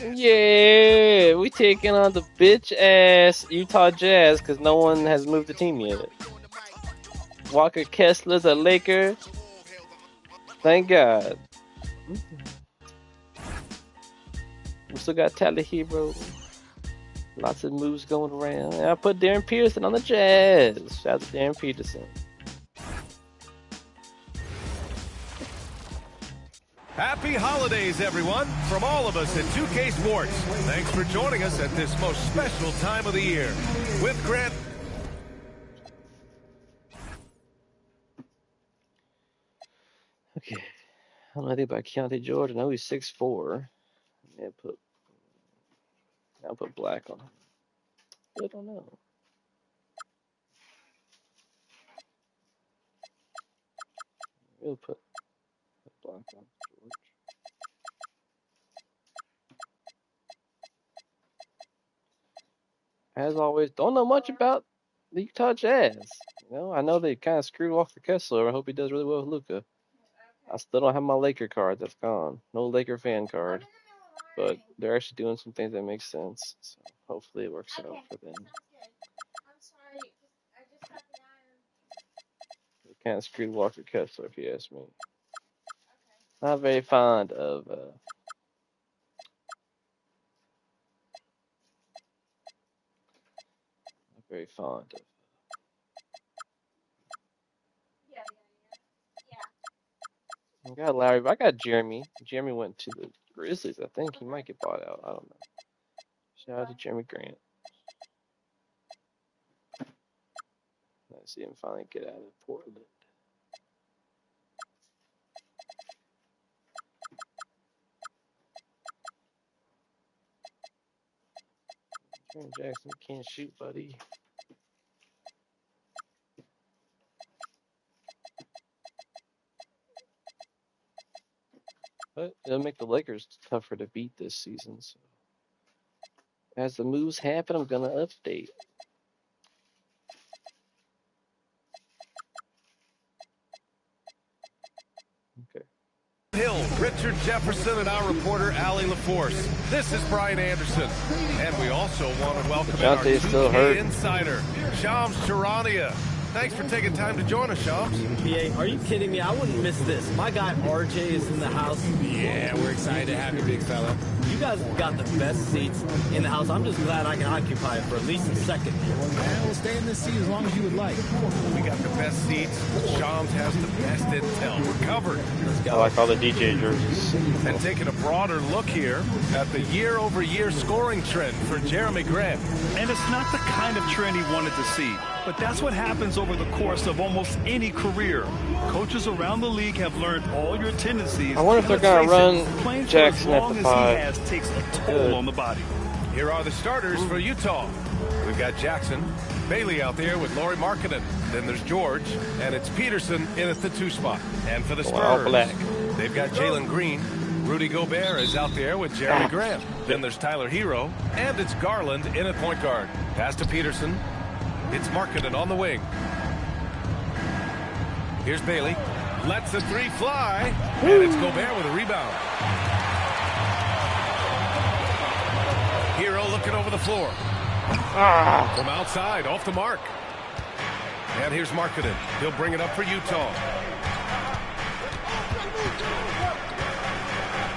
Yeah, we taking on the bitch ass Utah Jazz because no one has moved the team yet. Walker Kessler's a Laker. Thank God. We still got Tyler Hero. Lots of moves going around. And I put Darren Peterson on the Jazz. Shout out to Darren Peterson. Happy holidays, everyone, from all of us at 2K Sports. Thanks for joining us at this most special time of the year. With Grant. Okay. I don't know anything about Keontae George. I know he's 6'4". I'll put black on him. I don't know. We'll put black on George. As always, don't know much about the Utah Jazz. I know they kind of screwed Walker Kessler. I hope he does really well with Luka. I still don't have my Laker card. That's gone. No Laker fan card. But they're actually doing some things that make sense. So hopefully it works out for them. They kind of screwed Walker Kessler, if you ask me. Not very fond of very fond of. I got Larry, but I got Jeremy. Jeremy went to the Grizzlies. I think he might get bought out. I don't know. Shout out to Jeremy Grant. Let's see him finally get out of Portland. Jaren Jackson can't shoot, buddy. But it'll make the Lakers tougher to beat this season. So as the moves happen, I'm gonna update. Okay. Hill, Richard Jefferson, and our reporter, Allie LaForce. This is Brian Anderson. And we also want to welcome our 2K insider, Shams Charania. Thanks for taking time to join us, Shams. BA, are you kidding me? I wouldn't miss this. My guy RJ is in the house. Yeah, we're excited to have you, big fella. You guys have got the best seats in the house. I'm just glad I can occupy it for at least a second. Yeah, we'll stay in this seat as long as you would like. We got the best seats. Shams has the best intel. We're covered. I like all the DJ jerseys. And taking a broader look here at the year-over-year scoring trend for Jeremy Grant. And it's not the kind of trend he wanted to see. But that's what happens over the course of almost any career. Coaches around the league have learned all your tendencies. I wonder if they're going to run Jackson at the 5. Takes a toll on the body. Here are the starters for Utah. We've got Jackson, Bailey out there with Lauri Markkanen. Then there's George, and it's Peterson in at the 2 spot. And for the Spurs, they've got Jalen Green. Rudy Gobert is out there with Jeremy Grant. Then there's Tyler Hero, and it's Garland in at point guard. Pass to Peterson. It's Markkanen on the wing. Here's Bailey. Lets the 3 fly. And it's Gobert with a rebound. Hero looking over the floor. From outside, off the mark. And here's Markkanen. He'll bring it up for Utah.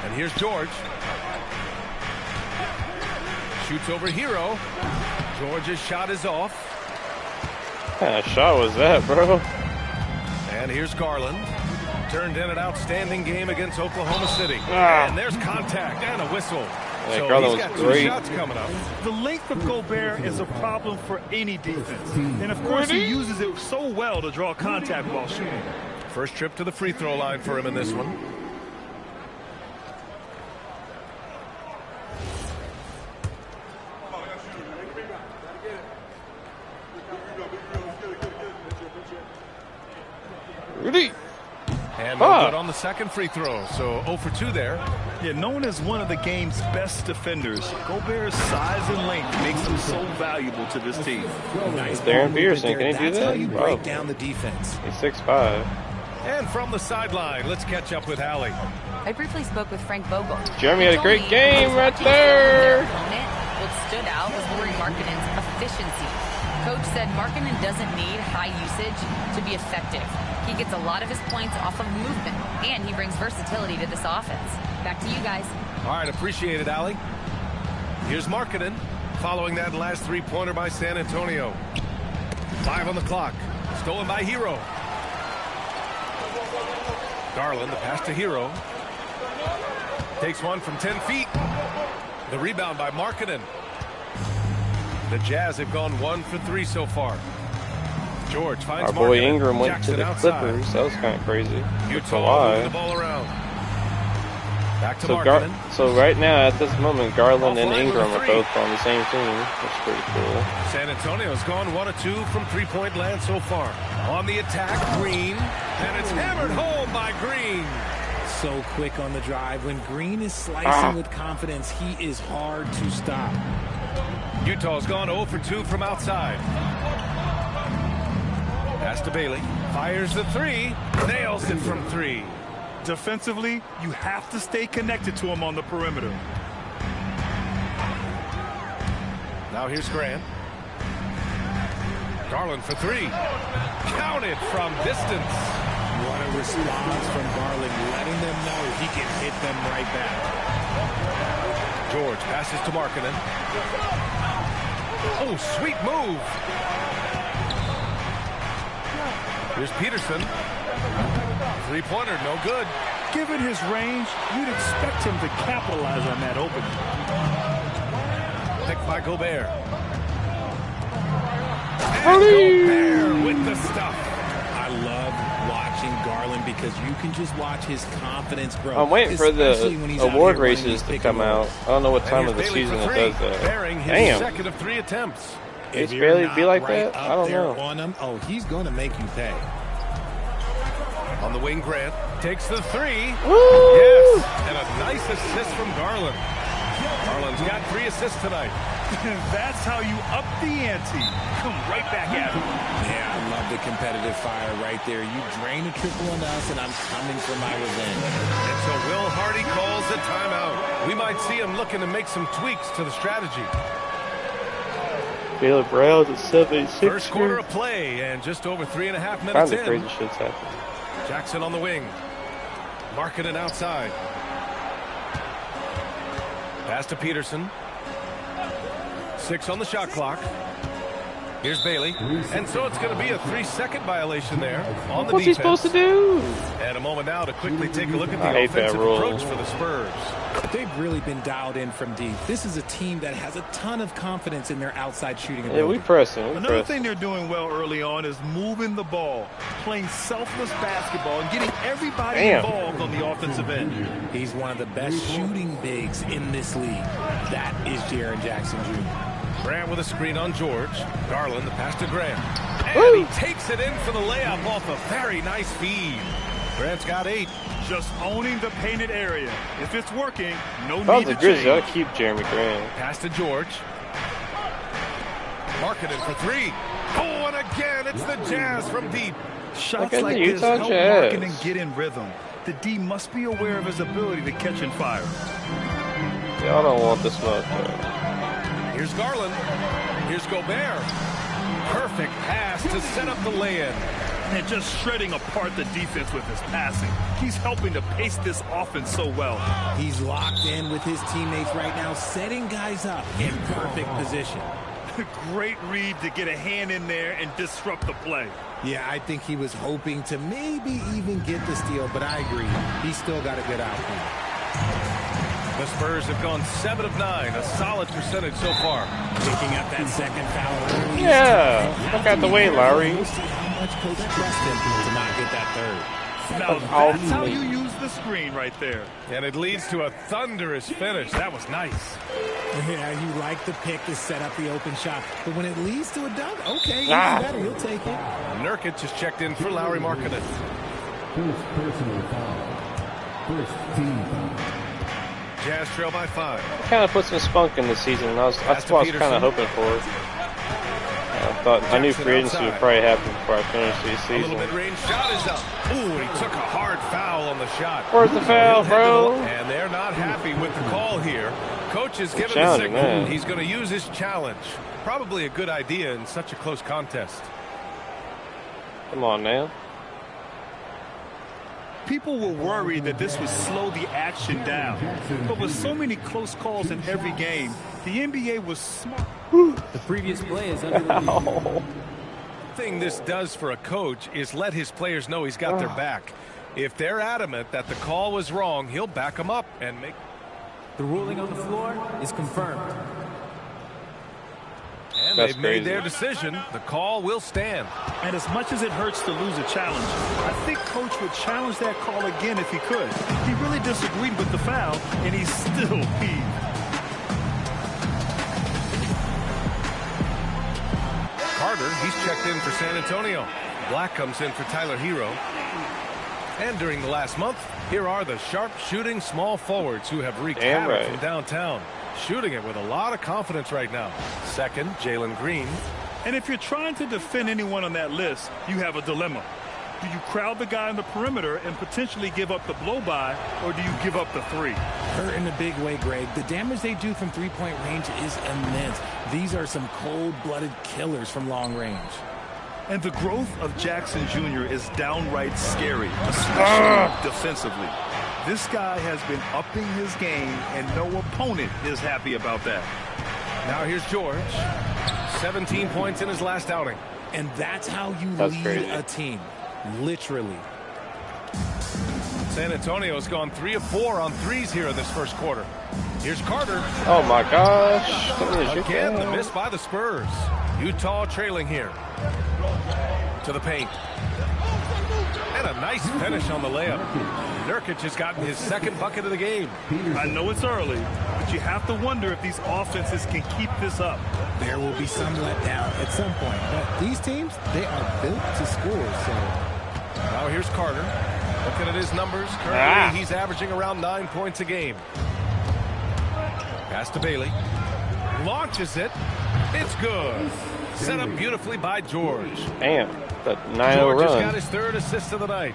And here's George. Shoots over Hero. George's shot is off. What kind of shot was that, bro? And here's Garland. Turned in an outstanding game against Oklahoma City. And there's contact and a whistle. Yeah, so Garland he's got was 2 great. shots coming up. The length of Gobert is a problem for any defense. And, of course, he uses it so well to draw contact while shooting. First trip to the free throw line for him in this one. Rudy. And no good on the second free throw, so 0 for 2 there. Yeah, known as one of the game's best defenders, Gobert's size and length makes him so valuable to this team. Nice Darren Peterson, can he do that? That's how you break down the defense. He's 6'5". And from the sideline, let's catch up with Allie. I briefly spoke with Frank Vogel. Jeremy had a great game right there. What stood out was Lauri Markkanen's efficiency. Coach said Markkanen doesn't need high usage to be effective. He gets a lot of his points off of movement, and he brings versatility to this offense. Back to you guys. All right, appreciate it, Allie. Here's Markkanen, following that last three-pointer by San Antonio. 5 on the clock. Stolen by Hero. Garland, the pass to Hero. Takes one from 10 feet. The rebound by Markkanen. The Jazz have gone 1 for 3 so far. George finds our boy Markkanen. Ingram went Jackson to the outside. Clippers. That was kind of crazy. Utah moving the ball around. Back to So, Markkanen. so right now, at this moment, Garland and Ingram are both on the same team. That's pretty cool. San Antonio's gone 1 of 2 from three-point land so far. On the attack, Green. And it's hammered home by Green. So quick on the drive. When Green is slicing with confidence, he is hard to stop. Utah's gone 0 for 2 from outside. Pass to Bailey. Fires the 3. Nails it from 3. Defensively, you have to stay connected to him on the perimeter. Now here's Grant. Garland for 3. Counted from distance. What a response from Garland, letting them know he can hit them right back. George passes to Markkanen. Oh, sweet move. Here's Peterson. Three-pointer, no good. Given his range, you'd expect him to capitalize on that opening. Picked by Gobert. And Gobert with the stuff. I love watching Garland because you can just watch his confidence grow. I'm waiting for the award races to come out. I don't know what time of the Bailey season it for does three, that. bearing his Damn. second of 3 attempts. It's Bailey be like that? I don't know. On him, oh, he's going to make you pay. On the wing, Grant takes the 3. Woo! Yes, and a nice assist from Garland. Garland's got 3 assists tonight. That's how you up the ante. Come right back at him. Yeah, I love the competitive fire right there. You drain a triple on us, and I'm coming for my revenge. And so Will Hardy calls a timeout. We might see him looking to make some tweaks to the strategy. Bailey Brown's at 76. First quarter of play, and just over 3.5 minutes Kinda in. crazy shit's happening. Jackson on the wing. Markkanen outside. Pass to Peterson. 6 on the shot clock. Here's Bailey. And so it's going to be a 3-second violation there on the What's defense. he supposed to do? And a moment now to quickly take a look at I the hate that offensive rule. approach for the Spurs. They've really been dialed in from deep. This is a team that has a ton of confidence in their outside shooting ability. Yeah, we pressing. Another thing they're doing well early on is moving the ball, playing selfless basketball, and getting everybody involved on the offensive end. He's one of the best shooting bigs in this league. That is Jaren Jackson Jr. Grant with a screen on George. Garland, the pass to Grant. And Woo! he takes it in for the layup off a very nice feed. Grant's got 8. Just owning the painted area. If it's working, no If I was need the to Grizzlies, change. I'd keep Jeremy Grant. Pass to George. Markkanen for 3. Oh, and again, it's the Jazz from deep. Shots Look at like the this Utah help Jazz. Markkanen get in rhythm. The D must be aware of his ability to catch and fire. Y'all don't want this much, though. Here's Garland. Here's Gobert. Perfect pass to set up the lay-in. And just shredding apart the defense with his passing. He's helping to pace this offense so well. He's locked in with his teammates right now, setting guys up in perfect position. Great read to get a hand in there and disrupt the play. Yeah, I think he was hoping to maybe even get the steal, but I agree. He's still got a good outcome. The Spurs have gone 7 of 9, a solid percentage so far. Picking up that second foul. Yeah, look out the way, Lowry. We'll see how much coach trusts him to not get that third. Now that's how you use the screen right there. And it leads to a thunderous finish. That was nice. Yeah, you like the pick to set up the open shot, but when it leads to a dunk, okay, even better. He'll take it. Nurkic has checked in for Lauri Markkanen. First personal foul. First team foul. Jazz trail by 5. Kind of put some spunk in the season, and that's what I was kind of hoping for. I knew free agency would probably happen before I finished the season. A little mid-range shot is up. Ooh, he took a hard foul on the shot. Where's the foul, bro? And they're not happy with the call here. Coach is giving the signal. He's going to use his challenge. Probably a good idea in such a close contest. Come on, man. People were worried that this would slow the action down. But with so many close calls in every game, the NBA was smart. The previous play is under the One thing this does for a coach is let his players know he's got their back. If they're adamant that the call was wrong, he'll back them up and make... The ruling on the floor is confirmed. And they've made their decision. The call will stand. And as much as it hurts to lose a challenge, I think Coach would challenge that call again if he could. He really disagreed with the foul, and he's still peeved. Carter, he's checked in for San Antonio. Black comes in for Tyler Hero. And during the last month, here are the sharp-shooting small forwards who have wreaked havoc from downtown. Shooting it with a lot of confidence right now. Second, Jalen Green. And if you're trying to defend anyone on that list, you have a dilemma. Do you crowd the guy on the perimeter and potentially give up the blow-by, or do you give up the three? Hurt in a big way, Greg. The damage they do from three-point range is immense. These are some cold-blooded killers from long range. And the growth of Jackson Jr. is downright scary, especially defensively. This guy has been upping his game, and no opponent is happy about that. Now here's George. 17 points in his last outing. And that's how you lead a team. Literally. San Antonio's gone 3 of 4 on threes here in this first quarter. Here's Carter. Oh my gosh. Again, the miss by the Spurs. Utah trailing here. To the paint. And a nice finish on the layup. Nurkic has gotten his second bucket of the game. I know it's early, but you have to wonder if these offenses can keep this up. There will be some letdown at some point, but these teams, they are built to score. So now here's Carter. Looking at his numbers, currently he's averaging around 9 points a game. Pass to Bailey. Launches it. It's good. Set up beautifully by George. Damn, that 9-0 George run. Just got his third assist of the night.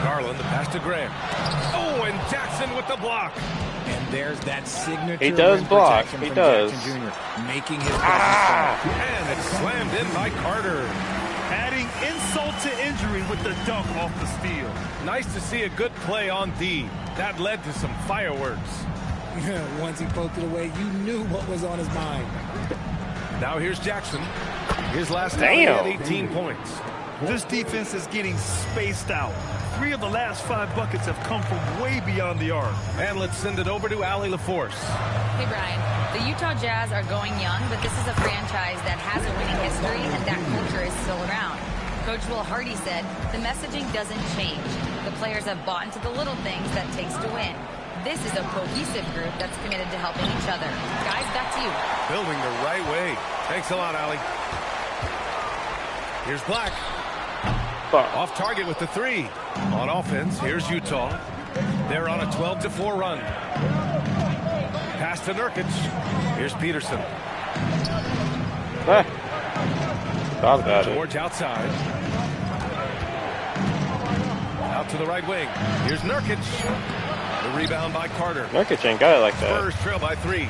Garland, the pass to Graham. Oh, and Jackson with the block. And there's that signature. He does block. He does. Jackson Jr. making his and it's slammed in by Carter. Adding insult to injury with the dunk off the steal. Nice to see a good play on D. That led to some fireworks. Once he poked it away, you knew what was on his mind. Now here's Jackson. His last outing had 18 points. This defense is getting spaced out. 3 of the last 5 buckets have come from way beyond the arc. And let's send it over to Allie LaForce. Hey, Brian. The Utah Jazz are going young, but this is a franchise that has a winning history, and that culture is still around. Coach Will Hardy said, the messaging doesn't change. The players have bought into the little things that takes to win. This is a cohesive group that's committed to helping each other. Guys, back to you. Building the right way. Thanks a lot, Allie. Here's Black. Off target with the 3. On offense, here's Utah. They're on a 12-4 run. Pass to Nurkic. Here's Peterson. George outside. Out to the right wing. Here's Nurkic. The rebound by Carter. Nurkic ain't got it like that. Spurs trail by 3.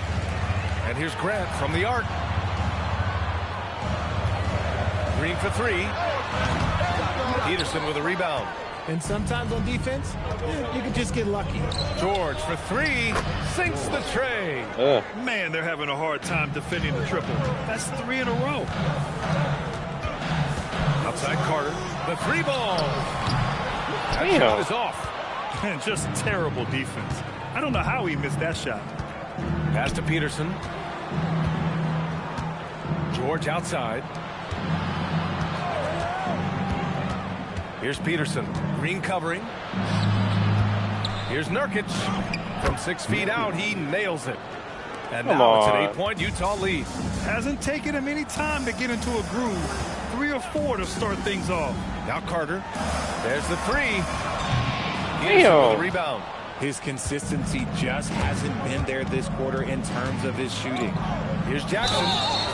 And here's Grant from the arc. Green for 3. Peterson with a rebound. And sometimes on defense, you can just get lucky. George for 3. Sinks the tray. Man, they're having a hard time defending the triple. That's 3 in a row. Outside Carter. The 3 ball. That shot is off. And just terrible defense. I don't know how he missed that shot. Pass to Peterson. George outside. Here's Peterson. Green covering. Here's Nurkic. From 6 feet out, he nails it. And now it's an 8-point Utah lead. Hasn't taken him any time to get into a groove. 3 or 4 to start things off. Now Carter. There's the 3. Peterson with the rebound. His consistency just hasn't been there this quarter in terms of his shooting. Here's Jackson.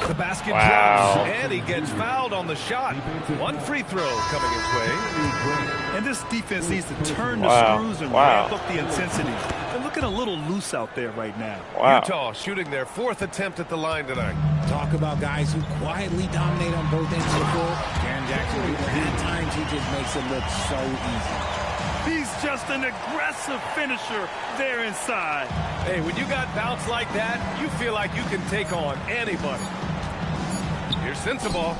The basket Wow. drops, and he gets fouled on the shot. One free throw coming his way. And this defense needs to turn the Wow. screws and Wow. ramp up the intensity. They're looking a little loose out there right now. Wow. Utah shooting their 4th attempt at the line tonight. Talk about guys who quietly dominate on both ends of the floor. Jaren Jackson, at times, he just makes it look so easy. He's just an aggressive finisher there inside. Hey, when you got bounce like that, you feel like you can take on anybody. Here's Sensabaugh.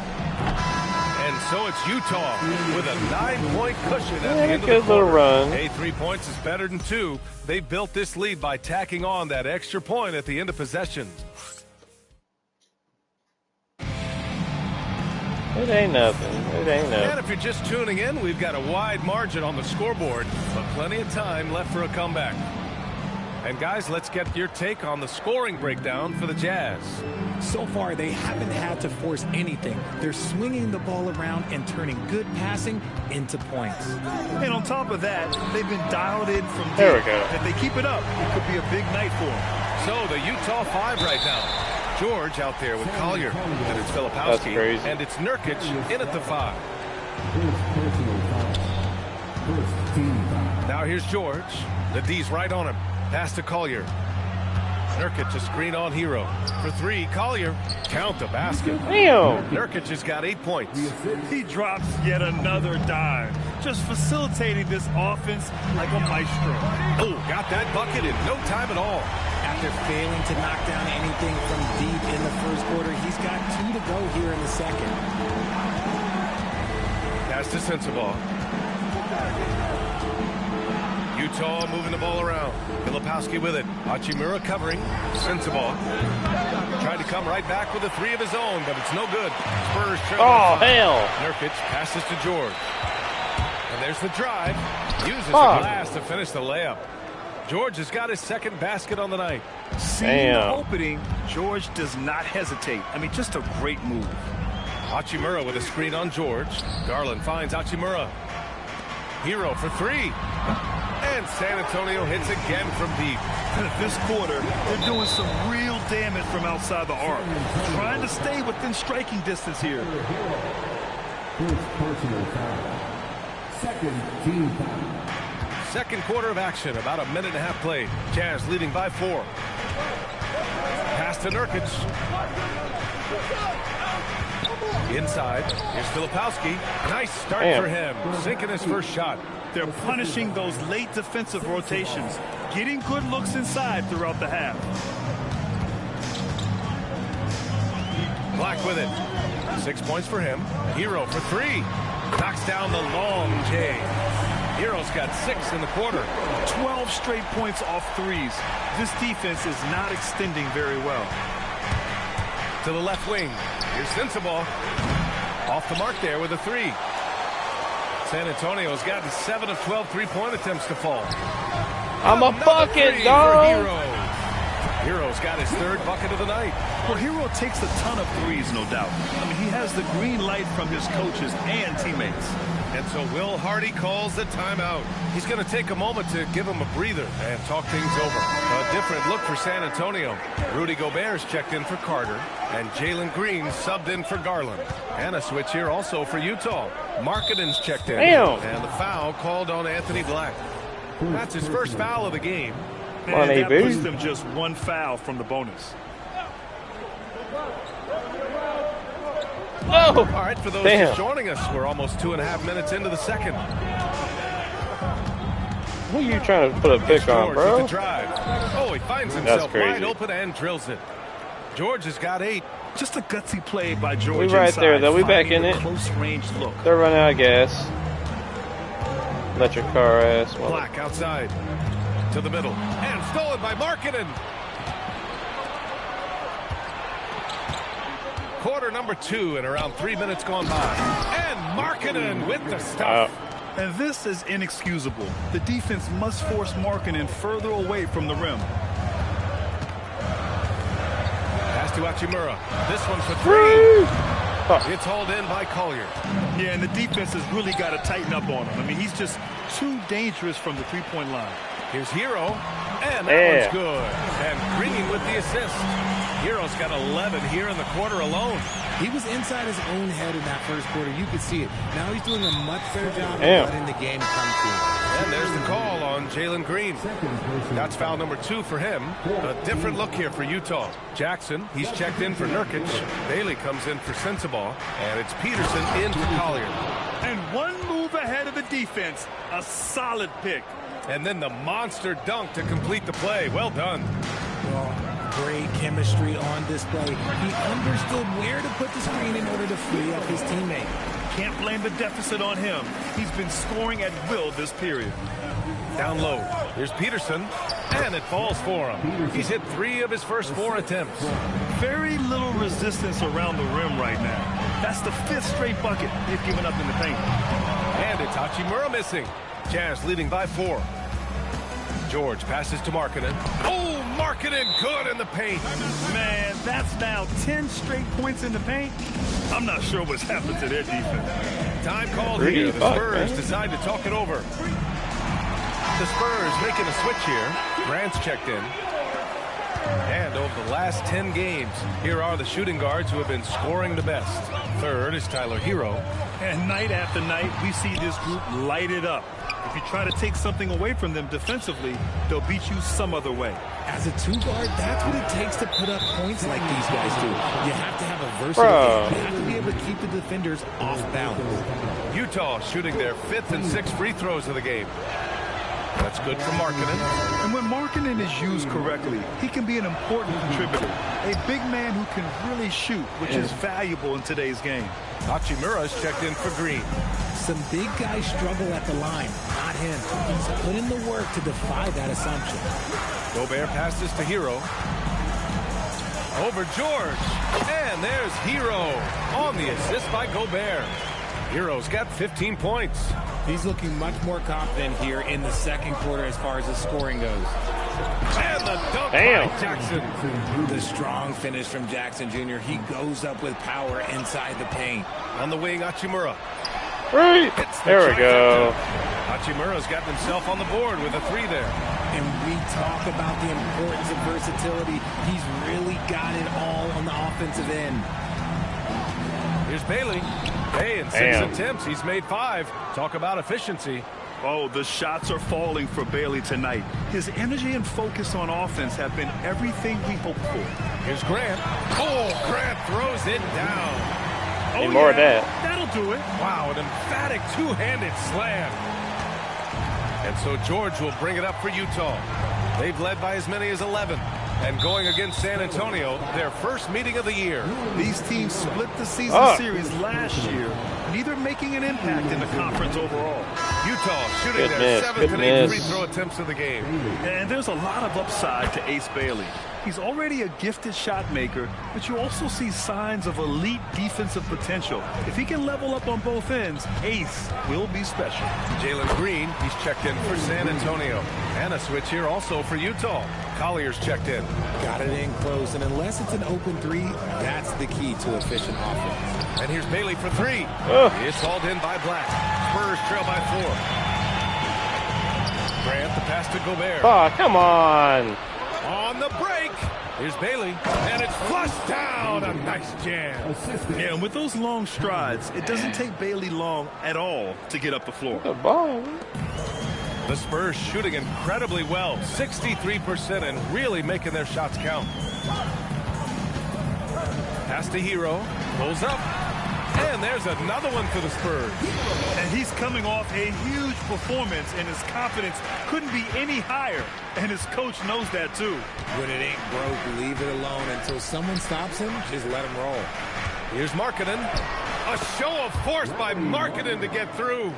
And so it's Utah with a 9-point cushion at the end of the good little quarter. run. Hey, 3 points is better than 2. They built this lead by tacking on that extra point at the end of possession. It ain't nothing. It ain't And nothing. if you're just tuning in, we've got a wide margin on the scoreboard, but plenty of time left for a comeback. And guys, let's get your take on the scoring breakdown for the Jazz. So far, they haven't had to force anything. They're swinging the ball around and turning good passing into points. And on top of that, they've been dialed in from deep. There we go. If they keep it up, it could be a big night for them. So the Utah 5 right now. George out there with Collier. And it's That's Filipowski. crazy. And it's Nurkic in at the 5. First personal foul. First team foul. Now here's George. The D's right on him. Pass to Collier. Nurkic a screen on Hero. For 3, Collier. Count the basket. Damn. Nurkic has got 8 points. He drops yet another dime, just facilitating this offense like a maestro. Oh, got that bucket in no time at all. After failing to knock down anything from deep in the first quarter, he's got 2 to go here in the second. Pass to Sensabaugh. Utah moving the ball around. Filipowski with it. Hachimura covering. Sensabaugh. Tried to come right back with a 3 of his own, but it's no good. Spurs trail Oh, by 5. hell. Nurkic passes to George. And there's the drive. Uses the Fuck. glass to finish the layup. George has got his 2nd basket on the night. Seeing the Damn. opening, George does not hesitate. I mean, just a great move. Hachimura with a screen on George. Garland finds Hachimura. Hero for 3. And San Antonio hits again from deep. This quarter, they're doing some real damage from outside the arc. Trying to stay within striking distance here. First personal foul. Second team foul. Second quarter of action, about a minute and a half played. Jazz leading by 4. Pass to Nurkic. Inside, here's Filipowski. Nice start Damn. for him, sinking his first shot. They're punishing those late defensive rotations, getting good looks inside throughout the half. Black with it. 6 points for him. Hero for 3. Knocks down the long J. Hero's got 6 in the quarter. 12 straight points off threes. This defense is not extending very well. To the left wing. Here's Sensabaugh. Off the mark there with a 3. San Antonio's gotten 7 of 12 3-point attempts to fall. I'm a Another bucket, 3 for dog. Hero. Hero's got his 3rd bucket of the night. Well, Hero takes a ton of threes, no doubt. I mean, he has the green light from his coaches and teammates. And so Will Hardy calls the timeout. He's going to take a moment to give him a breather and talk things over. A different look for San Antonio. Rudy Gobert's checked in for Carter, and Jalen Green subbed in for Garland. And a switch here also for Utah. Markkanen's checked in. Damn. And the foul called on Anthony Black. That's his first foul of the game. Come on, And that AB. puts them just 1 foul from the bonus. Oh. All right, for those Damn. just joining us, we're almost 2.5 minutes into the second. Who are you trying to put a pick on, George bro? with the drive. Oh, he finds himself crazy. wide open and drills it. George has got 8. Just a gutsy play by George. We right inside, there, though. We back finding in the it. Close range look. They're running out of gas. Let your car ass. Well, Black outside to the middle and stolen by Markkanen. Quarter number 2 and around 3 minutes gone by. And Markkanen with the stuff. And this is inexcusable. The defense must force Markkanen further away from the rim. Pass to Hachimura. This one for 3. It's hauled in by Collier. Yeah, and the defense has really got to tighten up on him. I mean, he's just too dangerous from the three-point line. Here's Hero, and that one's good. And Green with the assist. Hero's got 11 here in the quarter alone. He was inside his own head in that first quarter. You could see it. Now he's doing a much better job of letting the game come to him. And there's the call on Jalen Green. That's foul number 2 for him. A different look here for Utah. Jackson, he's checked in for Nurkic. Bailey comes in for Sensabaugh. And it's Peterson in for Collier. And one move ahead of the defense. A solid pick. And then the monster dunk to complete the play. Well done. Great chemistry on display. He understood where to put the screen in order to free up his teammate. Can't blame the deficit on him. He's been scoring at will this period. Down low. Here's Peterson, and it falls for him. He's hit 3 of his first 4 attempts. Very little resistance around the rim right now. That's the 5th straight bucket they've given up in the paint. And it's Hachimura missing. Jazz leading by 4. George passes to Markkanen. Oh, Markkanen good in the paint. Man, that's now 10 straight points in the paint. I'm not sure what's happened to their defense. Time called here. The Spurs decide to talk it over. The Spurs making a switch here. Grant's checked in. And over the last 10 games, here are the shooting guards who have been scoring the best. Third is Tyler Hero. And night after night, we see this group light it up. If you try to take something away from them defensively, they'll beat you some other way. As a 2-guard, that's what it takes to put up points like these guys do. You have to have a versatile game. You have to be able to keep the defenders off balance. Utah shooting their 5th and 6th free throws of the game. That's good for Markkanen. And when Markkanen is used correctly, he can be an important contributor. A big man who can really shoot, which is valuable in today's game. Hachimura's checked in for Green. Some big guys struggle at the line, not him. He's put in the work to defy that assumption. Gobert passes to Hero. Over George. And there's Hero on the assist by Gobert. Hero's got 15 points. He's looking much more confident here in the second quarter as far as his scoring goes. And the dunk by Jackson. The strong finish from Jackson Jr. He goes up with power inside the paint. On the wing, Hachimura. Right. There we go. Hachimura's gotten himself on the board with a 3 there. And we talk about the importance of versatility. He's really got it all on the offensive end. Here's Bailey. Hey, in 6 attempts, he's made 5. Talk about efficiency. Oh, the shots are falling for Bailey tonight. His energy and focus on offense have been everything we hoped for. Here's Grant. Oh, Grant throws it down. Need more of that. That'll do it. Wow, an emphatic 2-handed slam. And so George will bring it up for Utah. They've led by as many as 11. And going against San Antonio, their first meeting of the year. These teams split the season series last year, neither making an impact in the conference overall. Utah shooting their 7th and 8th free throw attempts of the game. And there's a lot of upside to Ace Bailey. He's already a gifted shot maker, but you also see signs of elite defensive potential. If he can level up on both ends, Ace will be special. Jalen Green, he's checked in for San Antonio. And a switch here also for Utah. Collier's checked in. Got it in close, and unless it's an open 3, that's the key to efficient offense. And here's Bailey for 3. It's hauled in by Black. Spurs trail by 4. Grant the pass to Gobert. Oh, come on. On the break, here's Bailey, and it's flushed down. A nice jam. Yeah, and with those long strides, it doesn't take Bailey long at all to get up the floor. The ball. The Spurs shooting incredibly well, 63%, and really making their shots count. Pass to Hero, pulls up, and there's another one for the Spurs. And he's coming off a huge performance, and his confidence couldn't be any higher. And his coach knows that too. When it ain't broke, leave it alone until someone stops him. Just let him roll. Here's Markkanen. A show of force by Markkanen to get through.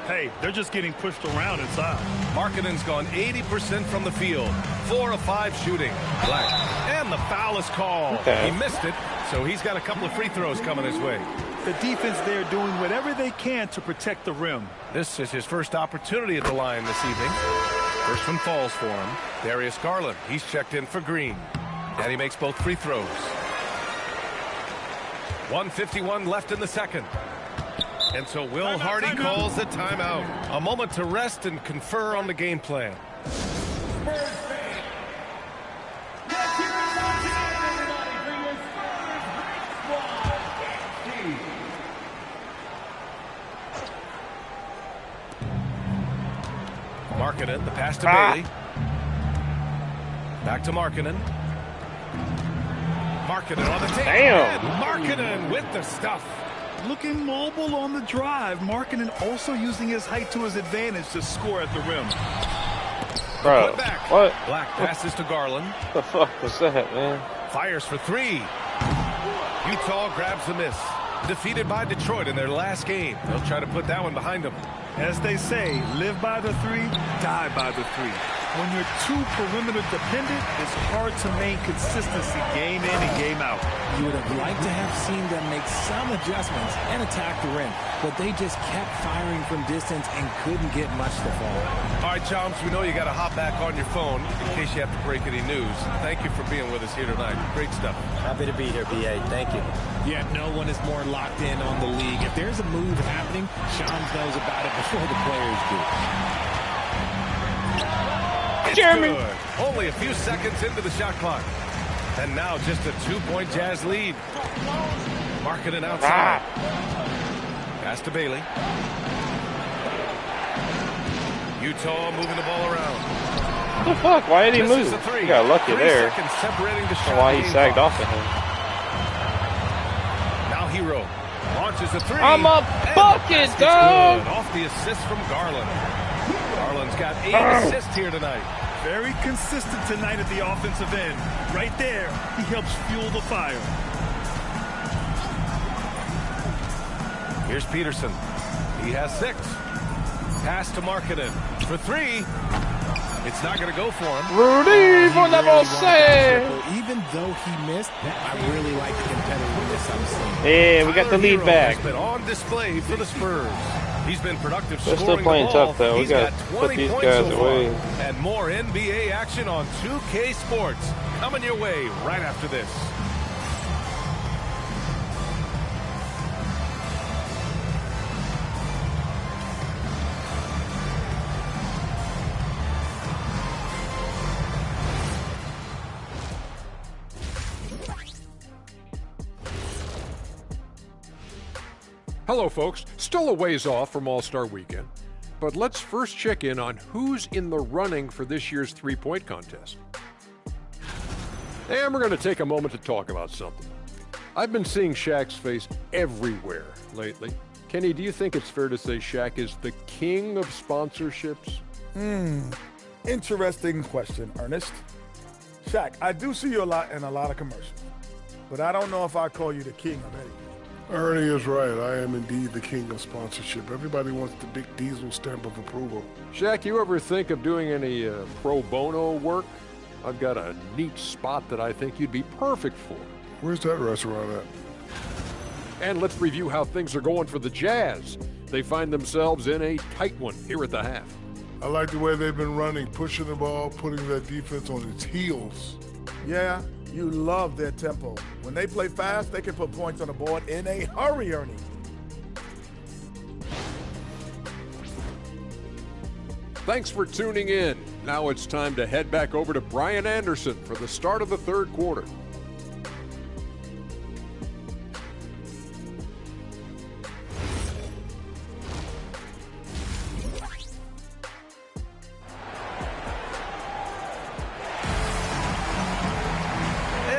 Hey, they're just getting pushed around inside. Markkanen's gone 80% from the field. 4 of 5 shooting. Black. And the foul is called. Okay. He missed it, so he's got a couple of free throws coming his way. The defense there doing whatever they can to protect the rim. This is his first opportunity at the line this evening. First one falls for him. Darius Garland, he's checked in for Green. And he makes both free throws. 1:51 left in the second. And so Will Hardy calls the timeout. A moment to rest and confer on the game plan. Markkanen, the pass to Bailey. Back to Markkanen. Markkanen on the take. Damn. And Markkanen with the stuff. Looking mobile on the drive. Markkanen also using his height to his advantage to score at the rim. Bro, what? Black passes to Garland. What the fuck was that, man? Fires for three. Utah grabs the miss. Defeated by Detroit in their last game. They'll try to put that one behind them. As they say, live by the three, die by the three. When you're too perimeter dependent, it's hard to maintain consistency game in and game out. You would have liked to have seen them make some adjustments and attack the rim, but they just kept firing from distance and couldn't get much to fall. All right, Chomps, we know you got to hop back on your phone in case you have to break any news. Thank you for being with us here tonight. Great stuff. Happy to be here, BA. Thank you. Yeah, no one is more locked in on the league. If there's a move happening, Shams knows about it before the players do. It's good. Only a few seconds into the shot clock. And now just a 2-point Jazz lead. Markkanen outside. Pass to Bailey. Utah moving the ball around. What the fuck? Why did he move? He got lucky there. Why he sagged off of him. Now Hero launches a three. I'm a bucket, dog. Off the assist from Garland. Garland's got 8 assists here tonight. Very consistent tonight at the offensive end. Right there, he helps fuel the fire. Here's Peterson. He has 6. Pass to Markkanen for 3. It's not going to go for him. Rudy for number 6. Even though he missed, I really like the competitiveness I'm seeing. Yeah, we got the lead back. Has been on display for the Spurs. He's been productive. They're still playing tough, though. We got to put these guys away. And more NBA action on 2K Sports coming your way right after this. Hello, folks. Still a ways off from All-Star Weekend, but let's first check in on who's in the running for this year's three-point contest. And we're going to take a moment to talk about something. I've been seeing Shaq's face everywhere lately. Kenny, do you think it's fair to say Shaq is the king of sponsorships? Interesting question, Ernest. Shaq, I do see you a lot in a lot of commercials, but I don't know if I call you the king of anything. Ernie is right. I am indeed the king of sponsorship. Everybody wants the big Diesel stamp of approval. Shaq, you ever think of doing any pro bono work? I've got a neat spot that I think you'd be perfect for. Where's that restaurant at? And let's review how things are going for the Jazz. They find themselves in a tight one here at the half. I like the way they've been running, pushing the ball, putting that defense on its heels. Yeah, you love their tempo. When they play fast, they can put points on the board in a hurry, Ernie. Thanks for tuning in. Now it's time to head back over to Brian Anderson for the start of the third quarter.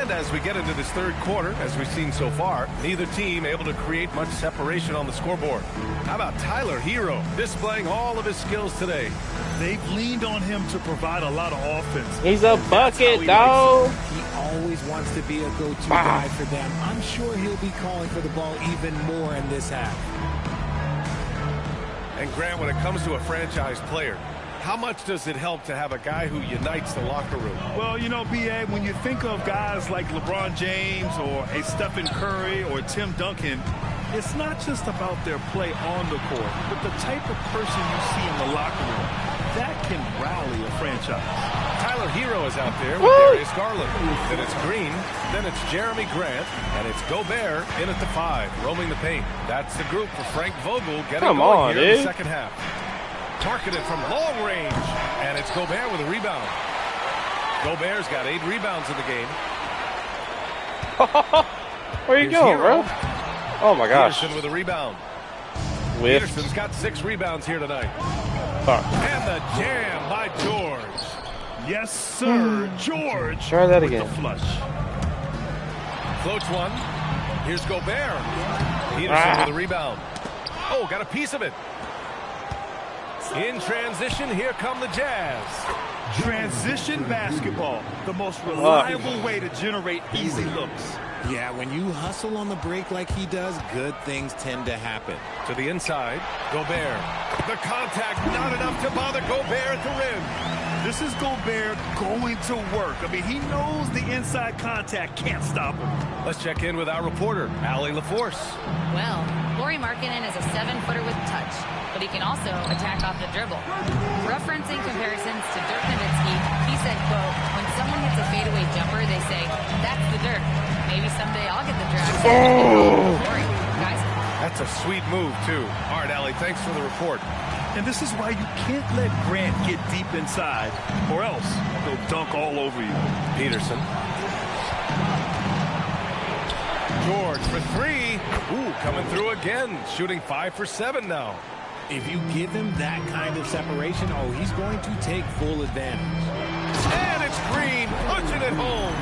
As we get into this third quarter, as we've seen so far, neither team able to create much separation on the scoreboard. How about Tyler Hero displaying all of his skills today? They've leaned on him to provide a lot of offense. He's a bucket, dog. He always wants to be a go-to guy for them. I'm sure he'll be calling for the ball even more in this half. And Grant, when it comes to a franchise player, how much does it help to have a guy who unites the locker room? Well, you know, B.A., when you think of guys like LeBron James or a Stephen Curry or Tim Duncan, it's not just about their play on the court, but the type of person you see in the locker room. That can rally a franchise. Tyler Hero is out there with Darius Garland. Then it's Green, then it's Jeremy Grant, and it's Gobert in at the 5, roaming the paint. That's the group for Frank Vogel getting going here in the second half. Markkanen from long range, and it's Gobert with a rebound. Gobert's got 8 rebounds in the game. Where you going, bro? Oh my gosh. Peterson with a rebound. Whiffed. Peterson's got 6 rebounds here tonight. And the jam by George. Yes, sir. George. Try that again. The flush. Floats one. Here's Gobert. Peterson with a rebound. Oh, got a piece of it. In transition, here come the Jazz. Transition basketball, the most reliable way to generate easy looks. Yeah, when you hustle on the break like he does, good things tend to happen. To the inside, Gobert. The contact, not enough to bother Gobert at the rim. This is Gobert going to work. I mean, he knows the inside contact can't stop him. Let's check in with our reporter, Allie LaForce. Well, Lauri Markkanen is a 7-footer with touch, but he can also attack off the dribble. Referencing comparisons to Dirk Nowitzki, he said, quote, when someone hits a fadeaway jumper, they say, that's the Dirk. Maybe someday I'll get the draft. Lauri, guys. That's a sweet move, too. All right, Allie, thanks for the report. And this is why you can't let Grant get deep inside, or else he'll dunk all over you. Peterson. George for three. Ooh, coming through again. Shooting 5 for 7 now. If you give him that kind of separation, oh, he's going to take full advantage. And it's Green punching it home.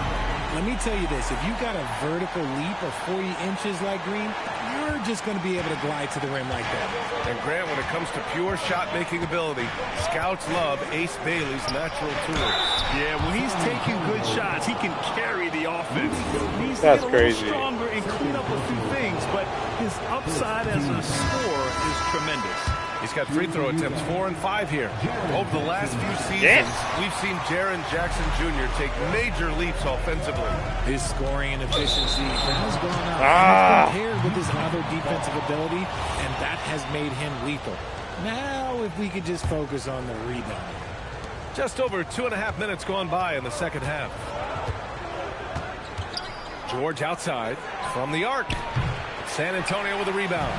Let me tell you this, if you got a vertical leap of 40 inches like Green, you're just going to be able to glide to the rim like that. And Grant, when it comes to pure shot-making ability, scouts love Ace Bailey's natural tools. Yeah, when he's taking good shots, he can carry the offense. He's That's a crazy. little stronger and clean up a few things, but his upside as a scorer is tremendous. He's got free throw attempts 4 and 5 here. Over the last few seasons, we've seen Jaren Jackson Jr. take major leaps offensively. His scoring and efficiency has gone up compared with his other defensive ability, and that has made him lethal. Now, if we could just focus on the rebound. Just over 2.5 minutes gone by in the second half. George outside from the arc. San Antonio with a rebound.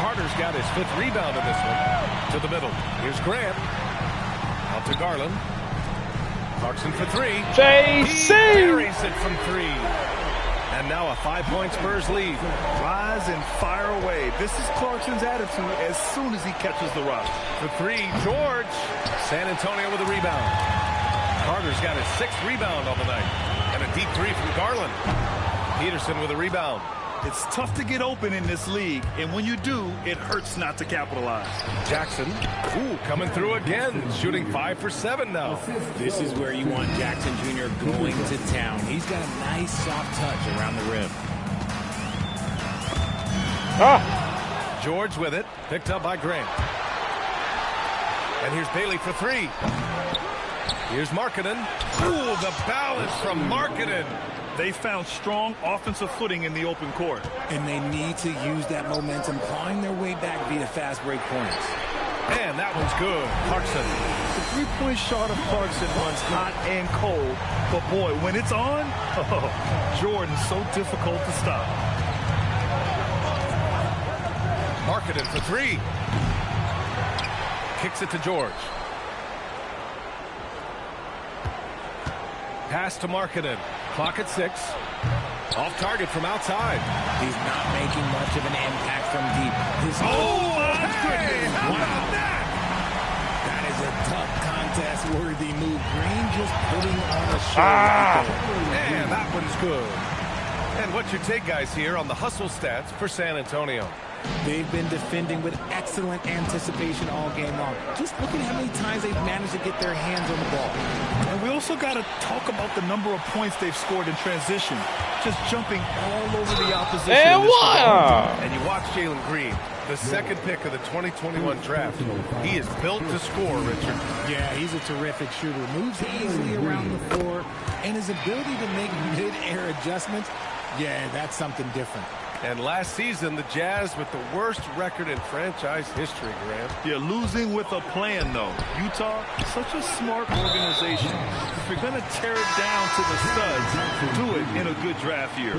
Carter's got his 5th rebound in this one. To the middle. Here's Grant. Out to Garland. Clarkson for 3. JC! He buries it from 3. And now a 5-point Spurs lead. Rise and fire away. This is Clarkson's attitude as soon as he catches the rock. For 3, George. San Antonio with a rebound. Carter's got his 6th rebound on the night. And a deep 3 from Garland. Peterson with a rebound. It's tough to get open in this league, and when you do, it hurts not to capitalize. Jackson, ooh, coming through again, shooting 5 for 7 now. This is where you want Jackson Jr. going to town. He's got a nice soft touch around the rim. George with it, picked up by Grant. And here's Bailey for 3. Here's Markkanen. Ooh, the balance from Markkanen. They found strong offensive footing in the open court. And they need to use that momentum, clawing their way back via fast break points. And that one's good. Clarkson. The three-point shot of Clarkson runs hot and cold. But boy, when it's on, Jordan's so difficult to stop. Markkanen for 3. Kicks it to George. Pass to Markkanen. Clock at 6. Off target from outside. He's not making much of an impact from deep. Oh, my goodness. How about that? That is a tough contest-worthy move. Green just putting on a show. And that one's good. And what's your take, guys, here on the hustle stats for San Antonio? They've been defending with excellent anticipation all game long. Just look at how many times they've managed to get their hands on the ball. And we also got to talk about the number of points they've scored in transition. Just jumping all over the opposition. And wow! And you watch Jalen Green, the 2nd pick of the 2021 draft. He is built to score, Richard. Yeah, he's a terrific shooter. Moves easily around the floor. And his ability to make mid-air adjustments, yeah, that's something different. And last season, the Jazz with the worst record in franchise history, Graham. Yeah, losing with a plan, though. Utah, such a smart organization. If you're going to tear it down to the studs, do it in a good draft year.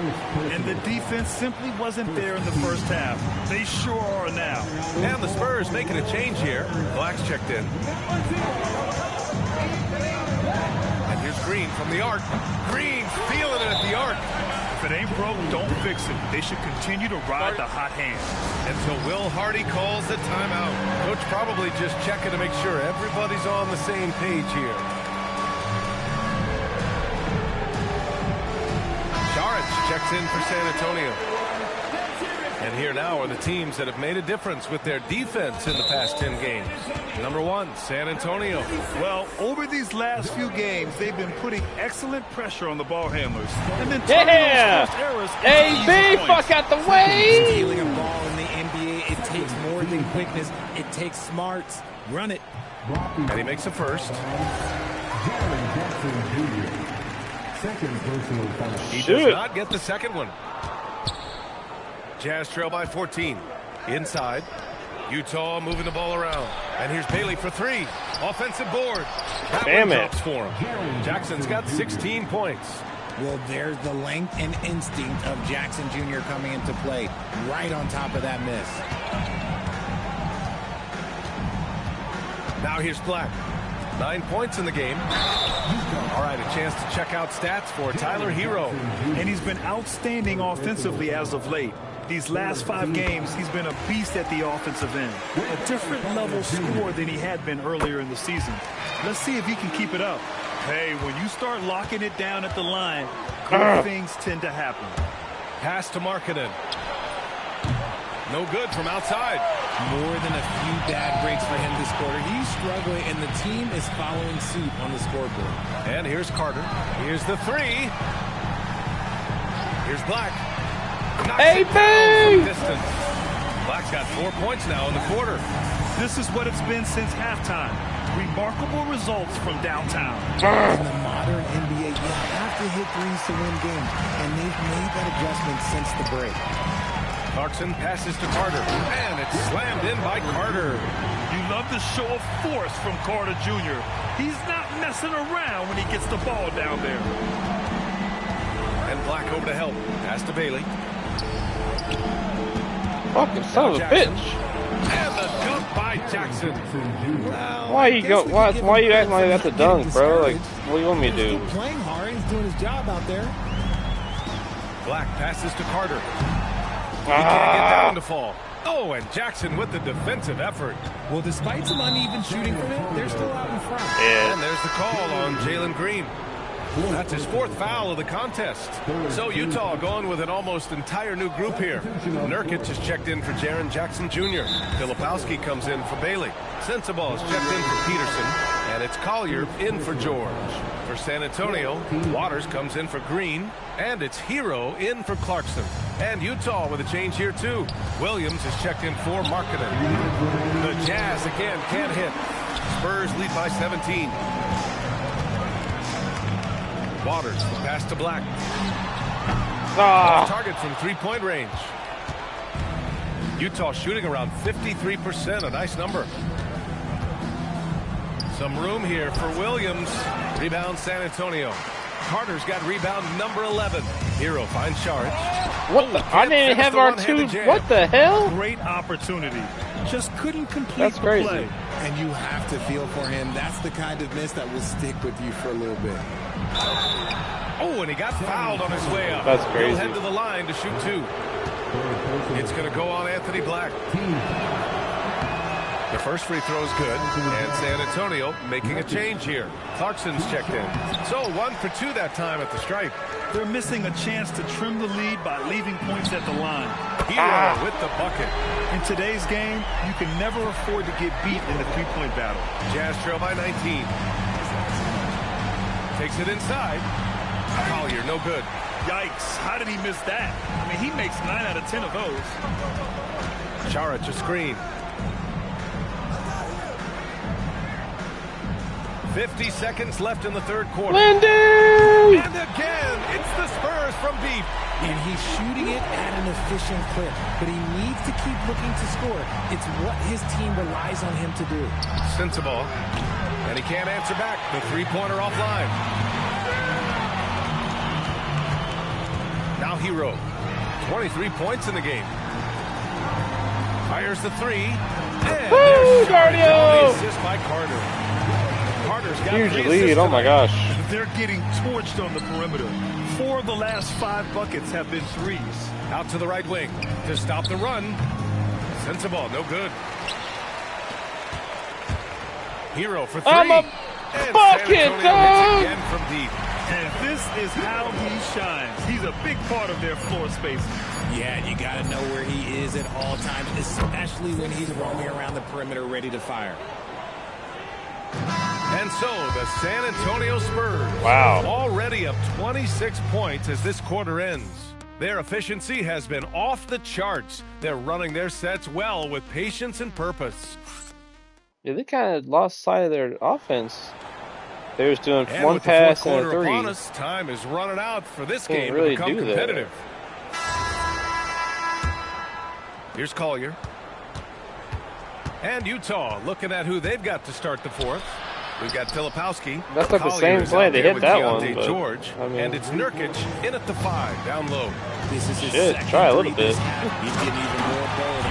And the defense simply wasn't there in the first half. They sure are now. And the Spurs making a change here. Black's checked in. And here's Green from the arc. Green feeling it at the arc. If it ain't broke, don't fix it. They should continue to ride the hot hand. Until Will Hardy calls the timeout. Coach probably just checking to make sure everybody's on the same page here. Checks in for San Antonio. And here now are the teams that have made a difference with their defense in the past 10 games. Number 1, San Antonio. Well, over these last few games, they've been putting excellent pressure on the ball handlers. And then AB, fuck out the way! Stealing a ball in the NBA, it takes more than quickness. It takes smarts. Run it. And he makes the first. Second personal foul. He does not get the second one. Jazz trail by 14. Inside. Utah moving the ball around. And here's Bailey for 3. Offensive board. That one drops for him. Jackson's got 16 points. Well, there's the length and instinct of Jackson Jr. coming into play. Right on top of that miss. Now here's Black. 9 points in the game. All right, a chance to check out stats for Tyler Hero. And he's been outstanding offensively as of late. These last 5 games, he's been a beast at the offensive end. A different level scorer than he had been earlier in the season. Let's see if he can keep it up. Hey, when you start locking it down at the line, good things tend to happen. Pass to Markkanen. No good from outside. More than a few bad breaks for him this quarter. He's struggling, and the team is following suit on the scoreboard. And here's Carter. Here's the 3. Here's Black. Hey, distance. Black's got 4 points now in the quarter. This is what it's been since halftime. Remarkable results from downtown. In the modern NBA, you have to hit threes to win games, and they've made that adjustment since the break. Clarkson passes to Carter, and it's slammed in by Carter. You love the show of force from Carter Jr. He's not messing around when he gets the ball down there. And Black over to help. Pass to Bailey. Fucking son of a bitch. And the dunk by Jackson. Why you acting like that's a dunk, bro? Like, what do you want me to do? He's playing hard. He's doing his job out there. Black passes to Carter. He can't get down to fall. Oh, and Jackson with the defensive effort. Well, despite some uneven shooting from him, they're still out in front. And there's the call on Jalen Green. That's his 4th foul of the contest. So Utah going with an almost entire new group here. Nurkic is checked in for Jaren Jackson Jr. Filipowski comes in for Bailey. Sensabaugh is checked in for Peterson. And it's Collier in for George. For San Antonio, Waters comes in for Green. And it's Hero in for Clarkson. And Utah with a change here too. Williams is checked in for Markkanen. The Jazz again can't hit. Spurs lead by 17. Waters, pass to Black. Target from 3-point range. Utah shooting around 53%, a nice number. Some room here for Williams. Rebound San Antonio. Carter's got rebound number 11. Hero finds Sharge. What the? I didn't have our 2. What the hell? Great opportunity. Just couldn't complete That's crazy. the play. And you have to feel for him. That's the kind of miss that will stick with you for a little bit. Oh, and he got fouled on his way up. That's crazy. He'll head to the line to shoot 2. It's going to go on Anthony Black. The first free throw is good, and San Antonio making a change here. Clarkson's checked in. So 1 for 2 that time at the stripe. They're missing a chance to trim the lead by leaving points at the line. Hero with the bucket. In today's game, you can never afford to get beat in the 3-point battle. Jazz trail by 19. Takes it inside. Collier, no good. Yikes, how did he miss that? I mean, he makes 9 out of 10 of those. Saric a screen. 50 seconds left in the 3rd quarter. Lindy! And again, it's the Spurs from deep. And he's shooting it at an efficient clip, but he needs to keep looking to score. It's what his team relies on him to do. Sensabaugh, and he can't answer back. The 3-pointer offline. Now Hero, 23 points in the game. Fires the 3. And Woo, there's Cardio! the assist by Carter. Carter's got Huge 3 lead. assists Oh my tonight. gosh. They're getting torched on the perimeter. 4 of the last 5 buckets have been threes. Out to the right wing to stop the run. Sensible, no good. Hero for 3. I'm a bucket, dog! Again from deep. And this is how he shines. He's a big part of their floor space. Yeah, and you got to know where he is at all times, especially when he's roaming around the perimeter ready to fire. And so the San Antonio Spurs already up 26 points as this quarter ends. Their efficiency has been off the charts. They're running their sets well with patience and purpose. Yeah, they kind of lost sight of their offense. They was doing and one with pass the and a fourth quarter 3. upon us, time is running out for this Can't game really to become do competitive. Here's Collier. And Utah looking at who they've got to start the fourth. We've got Filipowski. That's like the same play. They hit that one. But, George, I mean, and it's Nurkic in at the 5, down low. This is his should try a little bit. He's getting even more bold.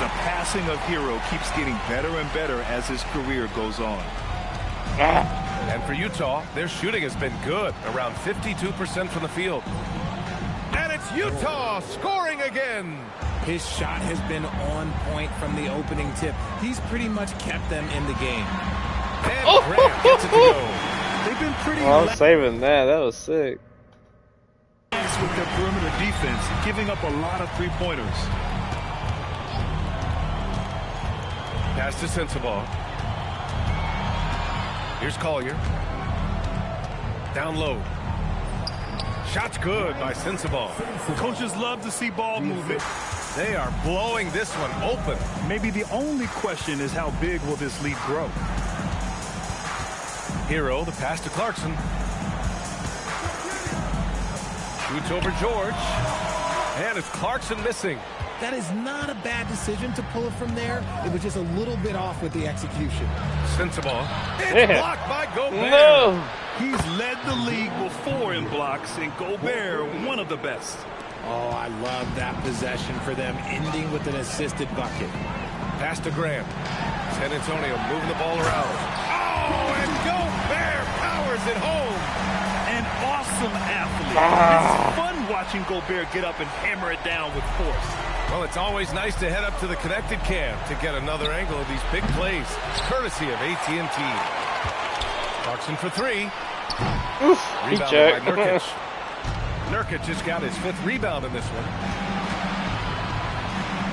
The passing of Hero keeps getting better and better as his career goes on. And for Utah, their shooting has been good, around 52% from the field. And it's Utah scoring again. His shot has been on point from the opening tip. He's pretty much kept them in the game. And Grant gets it to go. They've been pretty I'm saving that. That was sick. with their perimeter defense, giving up a lot of three-pointers. Pass to Sensible. Here's Collier. Down low. Shot's good by Sensible. Coaches love to see ball movement. They are blowing this one open. Maybe the only question is how big will this lead grow? Hero, the pass to Clarkson. Shoots over George. And it's Clarkson missing. That is not a bad decision to pull it from there. It was just a little bit off with the execution. Sensible. It's blocked by Gobert. No. He's led the league before in blocks, and Gobert, one of the best. Oh, I love that possession for them, ending with an assisted bucket. Pass to Graham. San Antonio moving the ball around. Oh, and Gobert powers it home. An awesome athlete. It's fun watching Gobert get up and hammer it down with force. Well, it's always nice to head up to the connected cam to get another angle of these big plays, courtesy of AT&T. Clarkson for three. Rebounded by Nurkic. Nurkic just got his 5th rebound in this one.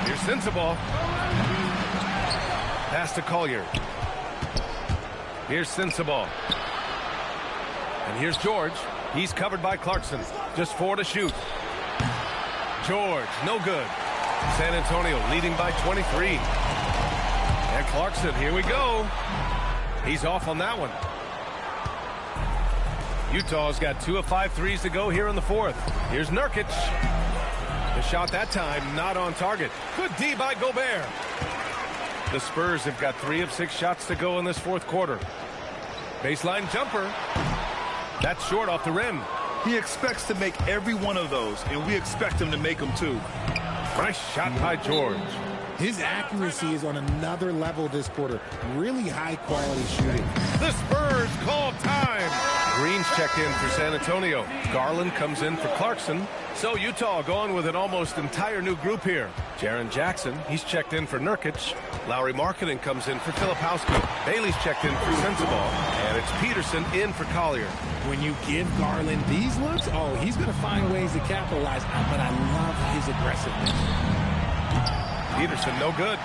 Here's Sensible. Pass to Collier. Here's Sensible. And here's George. He's covered by Clarkson. Just 4 to shoot. George, no good. San Antonio leading by 23. And Clarkson, here we go. He's off on that one. Utah's got 2 of 5 threes to go here in the 4th. Here's Nurkic. The shot that time not on target. Good D by Gobert. The Spurs have got 3 of 6 shots to go in this 4th quarter. Baseline jumper. That's short off the rim. He expects to make every one of those, and we expect him to make them too. Nice shot by George. His accuracy is on another level this quarter. Really high-quality shooting. The Spurs call time. Green's checked in for San Antonio. Garland comes in for Clarkson. So Utah going with an almost entire new group here. Jaren Jackson, he's checked in for Nurkic. Lauri Markkanen comes in for Filipowski. Bailey's checked in for Sensible. And it's Peterson in for Collier. When you give Garland these looks, oh, he's going to find ways to capitalize. But I love his aggressiveness. Peterson, no good.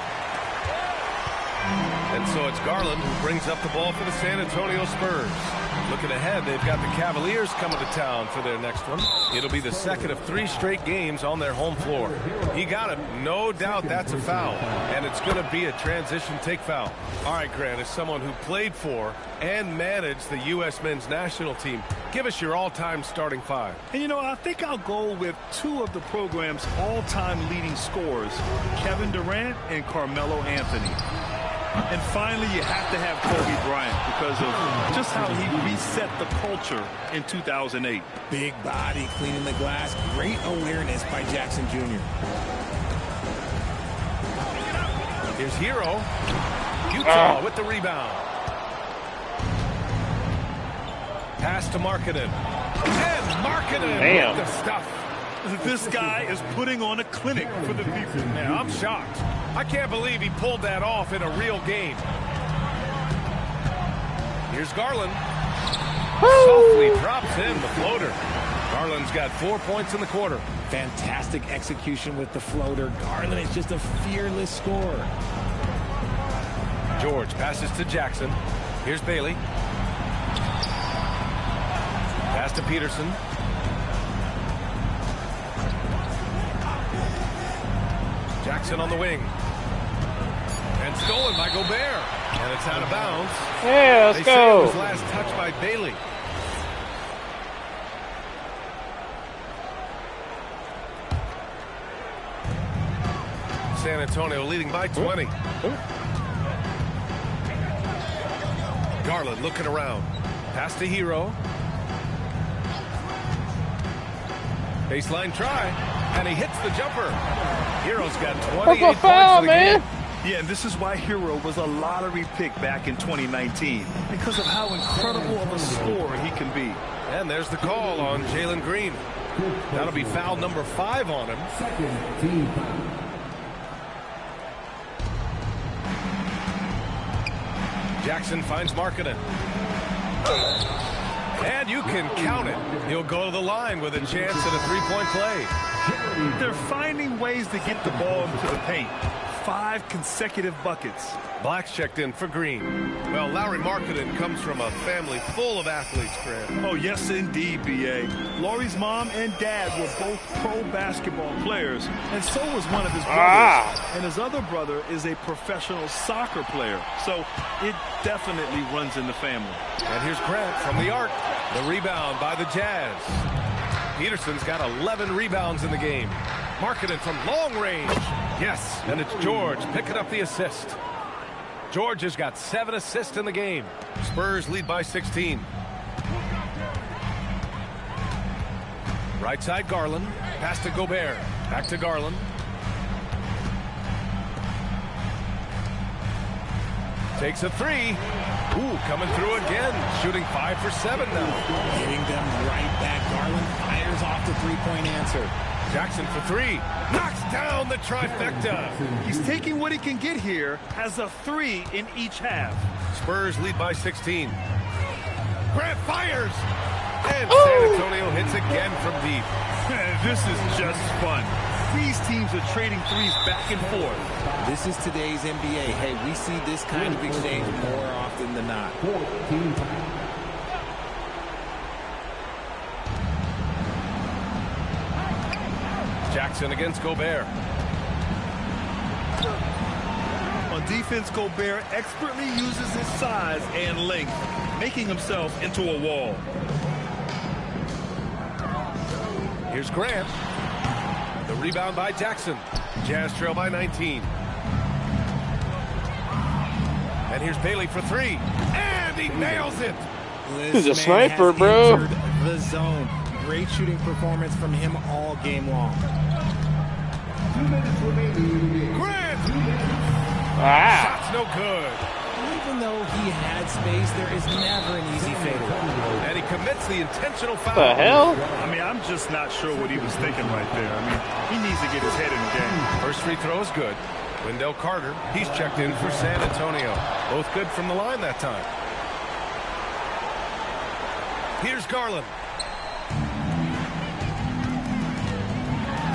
And so it's Garland who brings up the ball for the San Antonio Spurs. Looking ahead, they've got the Cavaliers coming to town for their next one. It'll be the 2nd of 3 straight games on their home floor. He got it. No doubt that's a foul. And it's going to be a transition take foul. All right, Grant, as someone who played for and managed the U.S. men's national team, give us your all-time starting 5. And, you know, I think I'll go with 2 of the program's all-time leading scorers, Kevin Durant and Carmelo Anthony. And finally, you have to have Kobe Bryant because of just how he reset the culture in 2008. Big body, cleaning the glass. Great awareness by Jackson Jr. Here's Hero. Utah with the rebound. Pass to Markkanen. And Markkanen with the stuff. This guy is putting on a clinic for the people. Yeah, I'm shocked. I can't believe he pulled that off in a real game. Here's Garland. Softly drops in the floater. Garland's got 4 points in the quarter. Fantastic execution with the floater. Garland is just a fearless scorer. George passes to Jackson. Here's Bailey. Pass to Peterson. Jackson on the wing. And stolen by Gobert. And it's out of bounds. Yeah, let's go. Say it was last touch by Bailey. San Antonio leading by 20. Garland looking around. Pass to Hero. Baseline try. And he hits the jumper. Hero's got 28 points foul, in the man. game. Yeah, and this is why Hero was a lottery pick back in 2019. Because of how incredible of a scorer he can be. And there's the call on Jalen Green. That'll be foul number 5 on him. Second team. Jackson finds Markkanen. And you can count it. He'll go to the line with a chance at a three-point play. They're finding ways to get the ball into the paint. 5 consecutive buckets. Black's checked in for Green. Well, Lauri Markkanen comes from a family full of athletes, Grant. Oh, yes, indeed, B.A. Lauri's mom and dad were both pro basketball players, and so was one of his brothers. And his other brother is a professional soccer player, so it definitely runs in the family. And here's Grant from the arc. The rebound by the Jazz. Peterson's got 11 rebounds in the game. Markkanen from long range. Yes, and it's George picking up the assist. George has got 7 assists in the game. Spurs lead by 16. Right side Garland. Pass to Gobert. Back to Garland. Takes a 3. Ooh, coming through again. Shooting 5 for 7 now. Hitting them right back. Garland fires off the three-point answer. Jackson for 3. Knocks down the trifecta. He's taking what he can get here, has a 3 in each half. Spurs lead by 16. Grant fires. And San Antonio hits again from deep. This is just fun. These teams are trading threes back and forth. This is today's NBA. Hey, we see this kind of exchange more often than not. Jackson against Gobert. On defense, Gobert expertly uses his size and length, making himself into a wall. Here's Grant. The rebound by Jackson. Jazz trail by 19. And here's Bailey for 3. And he nails it. He's a sniper, bro. The zone. Great shooting performance from him all game long. 2 minutes remaining. Grant! Shot's no good. Even though he had space, there is never an easy fadeaway. And he commits the intentional foul. What the hell? I mean, I'm just not sure what he was thinking right there. I mean, he needs to get his head in the game. First free throw is good. Wendell Carter, he's checked in for San Antonio. Both good from the line that time. Here's Garland.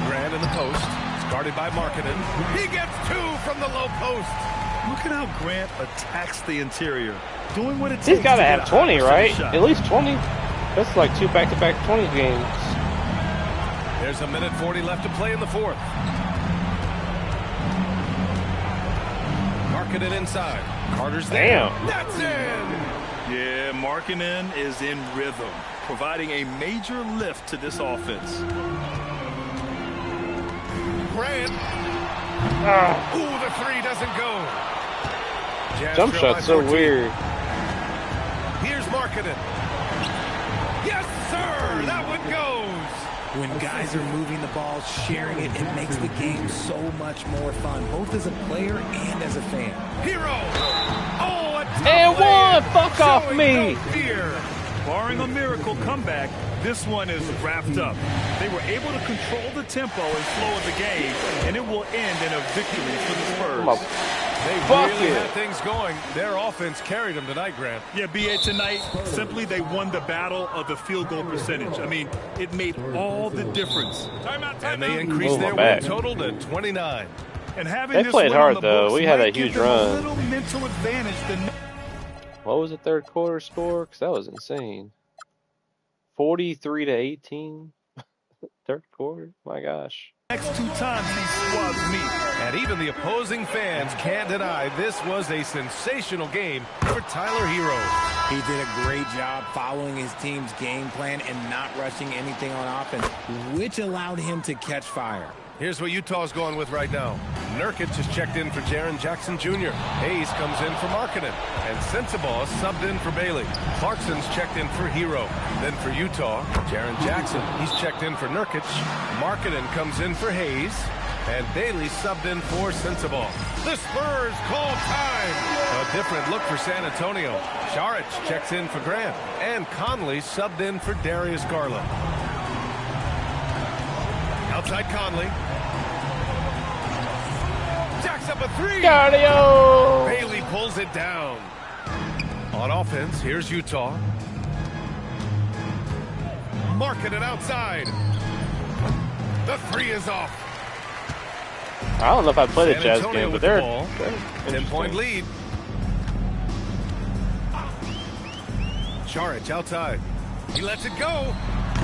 Grant in the post. It's guarded by Markkanen. He gets 2 from the low post. Look at how Grant attacks the interior. Doing what it takes. He's got to get have a 20, right? shot. At least 20. That's like 2 back-to-back 20 games. There's 1:40 left to play in the fourth. Markkanen inside. Carter's there. Damn. That's in. Yeah, Markkanen is in rhythm, providing a major lift to this offense. Grant. Ooh, the 3 doesn't go. Jazz Jump trail by shot's so 14. weird. Here's Markkanen. Yes, sir. That one goes. When guys are moving the ball, sharing it, it makes the game so much more fun, both as a player and as a fan. Hero. Oh, a tough And lay-in. one. Fuck off Showing me. no fear. barring a miracle comeback, this one is wrapped up. They were able to control the tempo and flow of the game, and it will end in a victory for the Spurs. They really had things going. Their offense carried them tonight, Grant. Yeah, B.A., tonight, simply they won the battle of the field goal percentage. I mean, it made all the difference. And they increased their win total to 29. And having they this played win hard, on the though. books We had a might give huge them run. a little mental advantage than... What was the third quarter score? Because that was insane. 43-18. Third quarter? My gosh. Next 2 times he swabs me. And even the opposing fans can't deny this was a sensational game for Tyler Hero. He did a great job following his team's game plan and not rushing anything on offense, which allowed him to catch fire. Here's what Utah's going with right now. Nurkic has checked in for Jaren Jackson Jr. Hayes comes in for Markkanen. And Sensabaugh subbed in for Bailey. Clarkson's checked in for Hero. Then for Utah, Jaren Jackson. He's checked in for Nurkic. Markkanen comes in for Hayes. And Bailey subbed in for Sensabaugh. The Spurs call time. A different look for San Antonio. Saric checks in for Grant. And Conley subbed in for Darius Garland. Outside Conley. Jacks up a 3. Cardio! Bailey pulls it down. On offense, here's Utah. Marking it outside. The 3 is off. I don't know if I played a Jazz Antonio game, but with they're the ball. 10-point lead. Saric outside. He lets it go.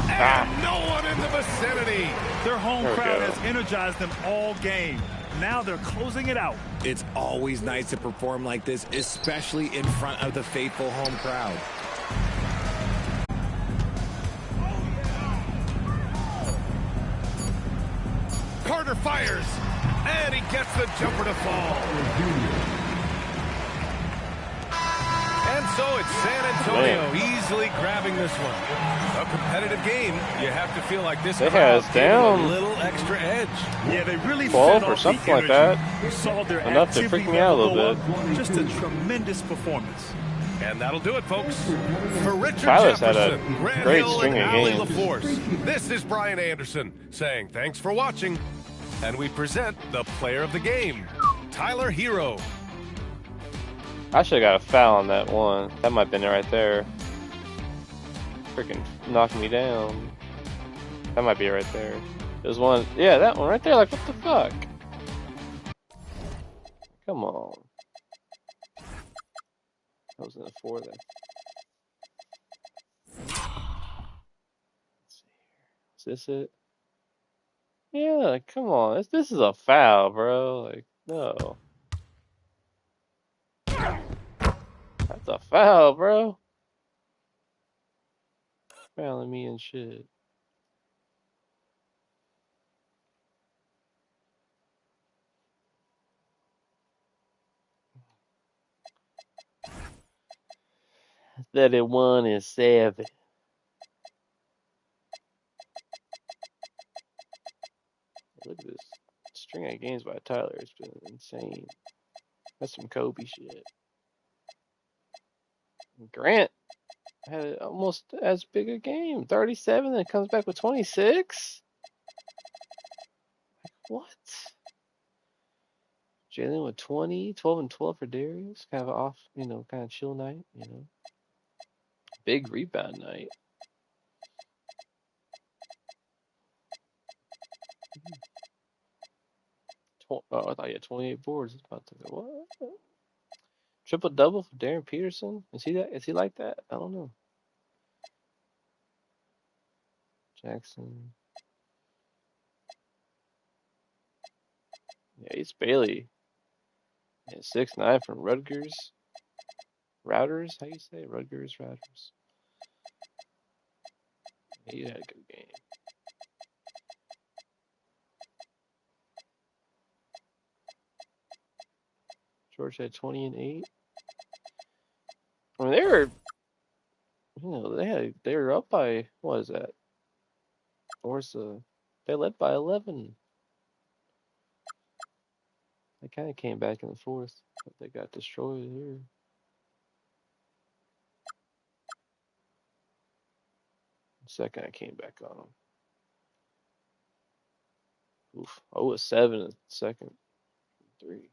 And no one in the vicinity. Their home crowd has energized them all game. Now they're closing it out. It's always nice to perform like this, especially in front of the faithful home crowd. Carter fires. And he gets the jumper to fall. And so it's San Antonio easily grabbing this one. A competitive game. You have to feel like this crowd gave them a little extra edge. Yeah, they really 12 fed or off something the like energy. that. We saw their Enough to activity freak me out a level little go up. Just a tremendous performance. And that'll do it, folks. For Richard Tyler's had a Jefferson, Grant great Hill, string and of Ali games. LaForce, this is Brian Anderson saying thanks for watching. And we present the player of the game, Tyler Hero. I should have got a foul on that one. That might have been it right there. Freaking knocked me down. That might be it right there. There's one. Yeah, that one right there. Like, what the fuck? Come on. That was in the 4 then. Let's see here. Is this it? Yeah, come on. This is a foul, bro. Like, no. That's a foul, bro. Fouling me and shit. That it 1 is 7. Look at this string of games by Tyler. It's been insane. That's some Kobe shit. Grant had almost as big a game. 37 and comes back with 26? What? Jalen with 20, 12 and 12 for Darius. Kind of an off, kind of chill night, Big rebound night. Oh, I thought you had 28 boards. It's about to go, what? Triple double for Darren Peterson? Is he that? Is he like that? I don't know. Jackson. Yeah, Ace Bailey. Yeah, 6'9" from Rutgers. Routers? How you say? Rutgers Routers. He had a good game. George had 20 and 8. I mean, they were, they were up by, what is that? They led by 11. They kind of came back in the 4th, but they got destroyed here. Second, I came back on him. Oof. 0-7 in second. 3.